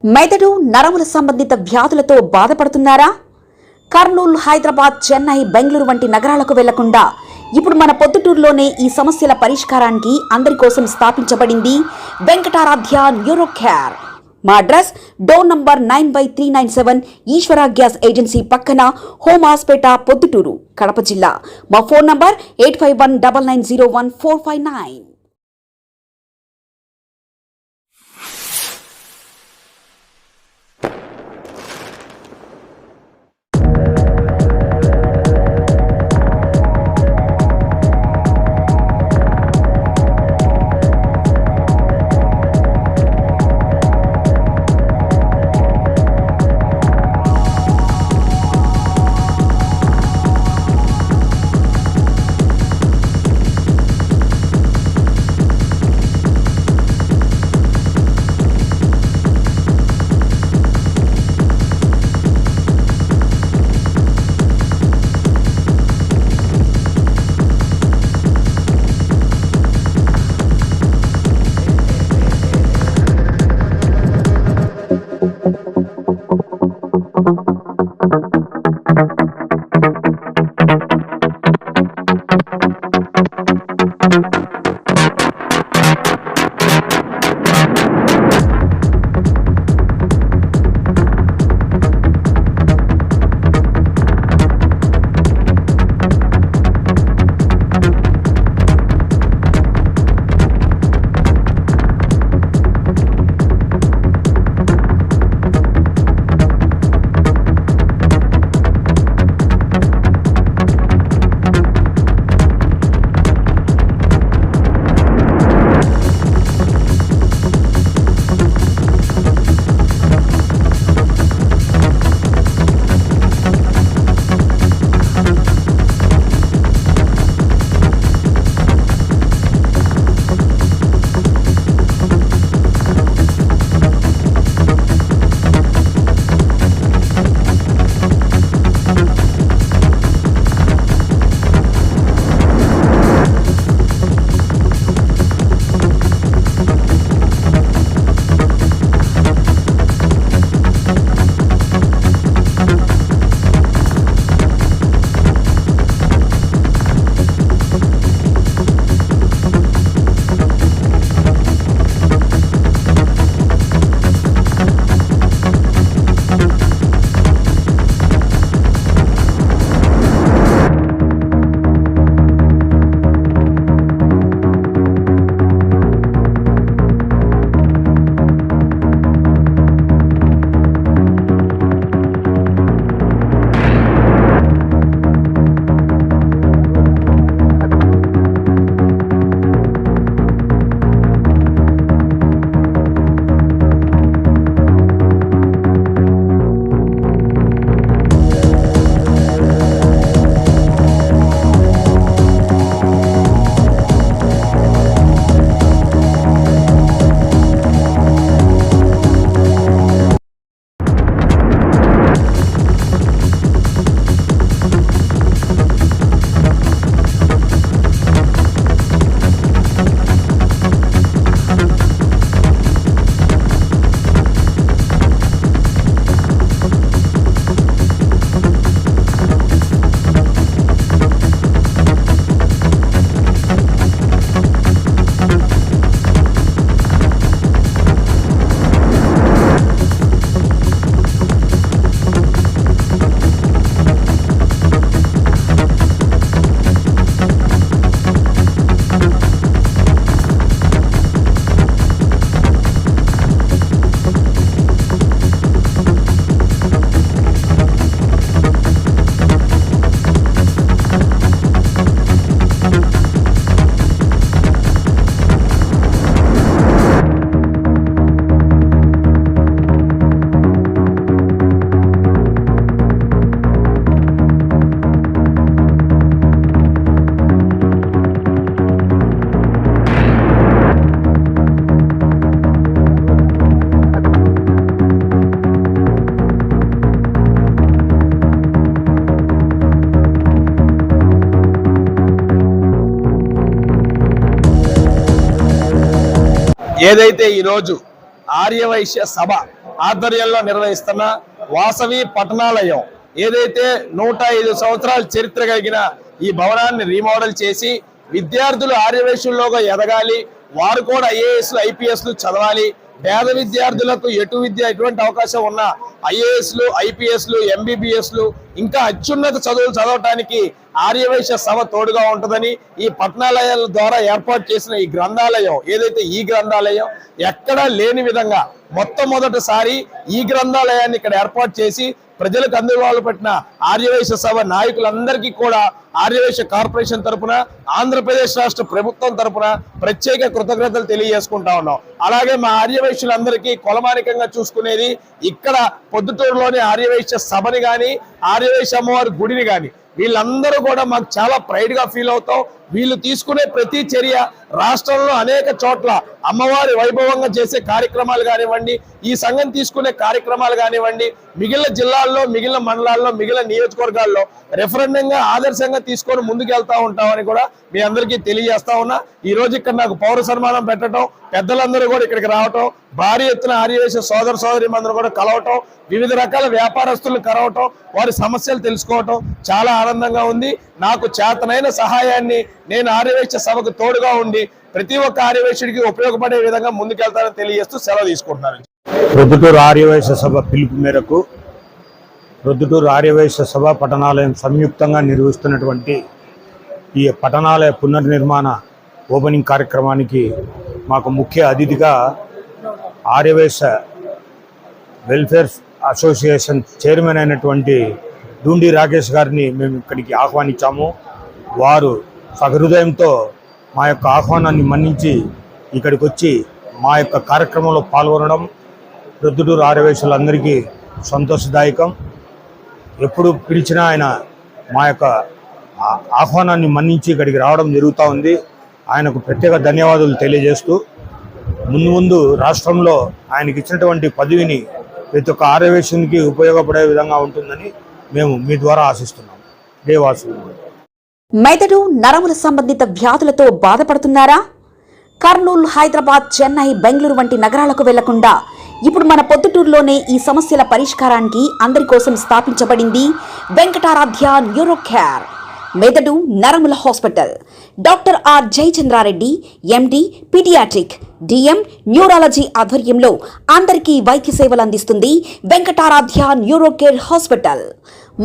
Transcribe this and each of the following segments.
మెదడు నరముల సంబంధిత వ్యాధులతో బాధపడుతున్నారా? కర్నూలు, హైదరాబాద్, చెన్నై, బెంగళూరు వంటి నగరాలకు వెళ్లకుండా ఇప్పుడు మన పొద్దుటూరులోనే ఈ సమస్యల పరిష్కారానికి అందరి కోసం స్థాపించబడింది వెంకటారాధ్య న్యూరో కేర్. మా అడ్రస్ డోర్ నంబర్ 9/397 ఈశ్వర గ్యాస్ ఏజెన్సీ పక్కన, హోమాస్పేట, పొద్దుటూరు, కడప జిల్లా. మా ఫోన్ నంబర్ 8519901459. ఏదైతే ఈరోజు ఆర్యవైశ్య సభ ఆధ్వర్యంలో నిర్వహిస్తున్న వాసవి పట్టణాలయం ఏదైతే 105 సంవత్సరాల చరిత్ర కలిగిన ఈ భవనాన్ని రీమోడల్ చేసి విద్యార్థులు ఆర్యవేశంలోగా ఎదగాలి, వారు కూడా ఐఏఎస్లు ఐపీఎస్లు చదవాలి, పేద విద్యార్థులకు ఎటువంటి అవకాశం ఉన్న ఐఏఎస్లు ఐపీఎస్లు ఎంబీబీఎస్లు ఇంకా అత్యున్నత చదువులు చదవటానికి ఆర్యవైశ్య సభ తోడుగా ఉంటుందని ఈ పట్టణాలయాల ద్వారా ఏర్పాటు చేసిన ఈ గ్రంథాలయం ఏదైతే ఈ గ్రంథాలయం ఎక్కడా లేని విధంగా మొట్టమొదటిసారి ఈ గ్రంథాలయాన్ని ఇక్కడ ఏర్పాటు చేసి ప్రజలకు అందుబాటులో పెట్టిన ఆర్యవైశ్య సభ నాయకులందరికీ కూడా ఆర్యవైశ్య కార్పొరేషన్ తరపున ఆంధ్రప్రదేశ్ రాష్ట్ర ప్రభుత్వం తరపున ప్రత్యేక కృతజ్ఞతలు తెలియజేసుకుంటా ఉన్నాం. అలాగే మా ఆర్యవైశ్యులందరికీ కొలమానికంగా చూసుకునేది ఇక్కడ పొద్దుటూరులోని ఆర్యవైశ్య సభని గాని ఆర్యవైశ్య అమ్మవారి గుడిని గాని వీళ్ళందరూ కూడా మాకు చాలా ప్రైడ్ గా ఫీల్ అవుతాం. వీళ్ళు తీసుకునే ప్రతి చర్య రాష్ట్రంలో అనేక చోట్ల అమ్మవారి వైభవంగా చేసే కార్యక్రమాలు కానివ్వండి, ఈ సంఘం తీసుకునే కార్యక్రమాలు కానివ్వండి, మిగిలిన జిల్లాల్లో మిగిలిన మండలాల్లో మిగిలిన నియోజకవర్గాల్లో రెఫరెండంగా ఆదర్శంగా తీసుకొని ముందుకెళ్తా ఉంటామని కూడా మీ అందరికీ తెలియజేస్తా ఉన్నా. ఈ రోజు ఇక్కడ నాకు పౌర సన్మానం పెట్టడం, పెద్దలందరూ కూడా ఇక్కడికి రావటం, భారీ ఎత్తున ఆర్యవేశ సోదర సోదరీమందరూ కూడా కలవటం, వివిధ రకాల వ్యాపారస్తులను కలవటం, వారి సమస్యలు తెలుసుకోవటం చాలా ఆనందంగా ఉంది. నాకు చేతనైన సహాయాన్ని నేను ఆర్యవేశ సభకు తోడుగా ఉండి ప్రతి ఒక్క ఆర్యవేశుడికి ఉపయోగపడే విధంగా ముందుకెళ్తానని తెలియజేస్తూ సెలవు తీసుకుంటున్నాను. ప్రొద్దుటూరు ఆర్యవైశ్య సభ పిలుపు మేరకు ప్రొద్దుటూరు ఆర్యవైశ్య సభ పట్టణాలయం సంయుక్తంగా నిర్వహిస్తున్నటువంటి ఈ పట్టణాలయ పునర్నిర్మాణ ఓపెనింగ్ కార్యక్రమానికి మాకు ముఖ్య అతిథిగా ఆర్యవైశ్య వెల్ఫేర్ అసోసియేషన్ చైర్మన్ అయినటువంటి డూండి రాకేష్ గారిని మేము ఇక్కడికి ఆహ్వానించాము. వారు సహృదయంతో మా యొక్క ఆహ్వానాన్ని మన్నించి ఇక్కడికి వచ్చి మా యొక్క కార్యక్రమంలో పాల్గొనడం ప్రొద్దుటూరు ఆర్యవైశ్యులందరికీ సంతోషదాయకం. ఎప్పుడు పిలిచినా ఆయన మా యొక్క ఆహ్వానాన్ని మన్నించి ఇక్కడికి రావడం జరుగుతూ ఉంది. ఆయనకు ప్రత్యేక ధన్యవాదాలు తెలియజేస్తూ ముందు రాష్ట్రంలో ఆయనకి ఇచ్చినటువంటి పదవిని ప్రతి ఒక్క ఆర్యవైశ్యునికి ఉపయోగపడే విధంగా ఉంటుందని మేము మీ ద్వారా ఆశిస్తున్నాం. దేవాసు. మెదడు నరముల సంబంధిత వ్యాధులతో బాధపడుతున్నారా? కర్నూలు, హైదరాబాద్, చెన్నై, బెంగళూరు వంటి నగరాలకు వెళ్లకుండా ఇప్పుడు మన పొద్దుటూరులోనే ఈ సమస్యల పరిష్కారానికి అందరి కోసం స్థాపించబడింది వెంకటారాధ్య న్యూరో కేర్ మెదడు నరముల hospital. Doctor R Jayachandra Reddy MD paediatric DM neurology ఆధ్వర్యంలో అందరికీ వైద్య సేవలు అందిస్తుంది వెంకటారాధ్య న్యూరో కేర్ హాస్పిటల్.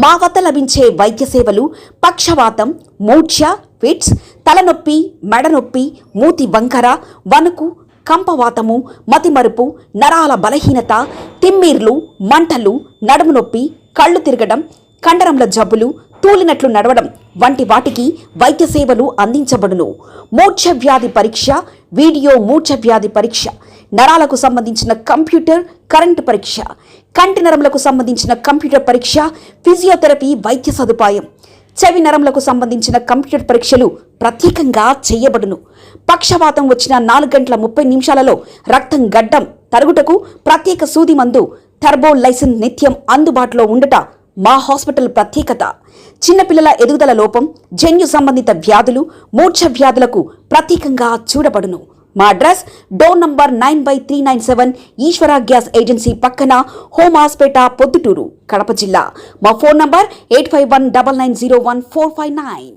మా వద్ద లభించే వైద్య సేవలు పక్షవాతం, మూర్ఛ, ఫిట్స్, తలనొప్పి, మెడనొప్పి, మూతి వంకర, వణుకు, కంపవాతము, మతిమరుపు, నరాల బలహీనత, తిమ్మిర్లు, మంటలు, నడుము నొప్పి, కళ్ళు తిరగడం, కండరంల జబ్బులు, తూలినట్లు నడవడం వంటి వాటికి వైద్య సేవలు అందించబడును. మూర్ఛ వ్యాధి పరీక్ష, వీడియో మూర్ఛ వ్యాధి పరీక్ష, నరాలకు సంబంధించిన కంప్యూటర్ కరెంటు పరీక్ష, కంటి నరములకు సంబంధించిన కంప్యూటర్ పరీక్ష, ఫిజియోథెరపీ వైద్య సదుపాయం, చెవి నరములకు సంబంధించిన కంప్యూటర్ పరీక్షలు ప్రత్యేకంగా చేయబడును. పక్షవాతం వచ్చిన 4 గంటల 30 నిమిషాలలో రక్తం గడ్డం తరుగుటకు ప్రత్యేక సూది మందు థర్బోలైసిన్ నిత్యం అందుబాటులో ఉండుట మా హాస్పిటల్ ప్రత్యేకత. చిన్నపిల్లల ఎదుగుదల లోపం, జన్యు సంబంధిత వ్యాధులు, మూర్ఛ వ్యాధులకు ప్రత్యేకంగా చూడబడును. మా అడ్రస్ డోర్ నంబర్ 9/397 ఈశ్వర గ్యాస్ ఏజెన్సీ పక్కన, హోమాస్పేట, పొద్దుటూరు, కడప జిల్లా. మా ఫోన్ నంబర్ 8519901459.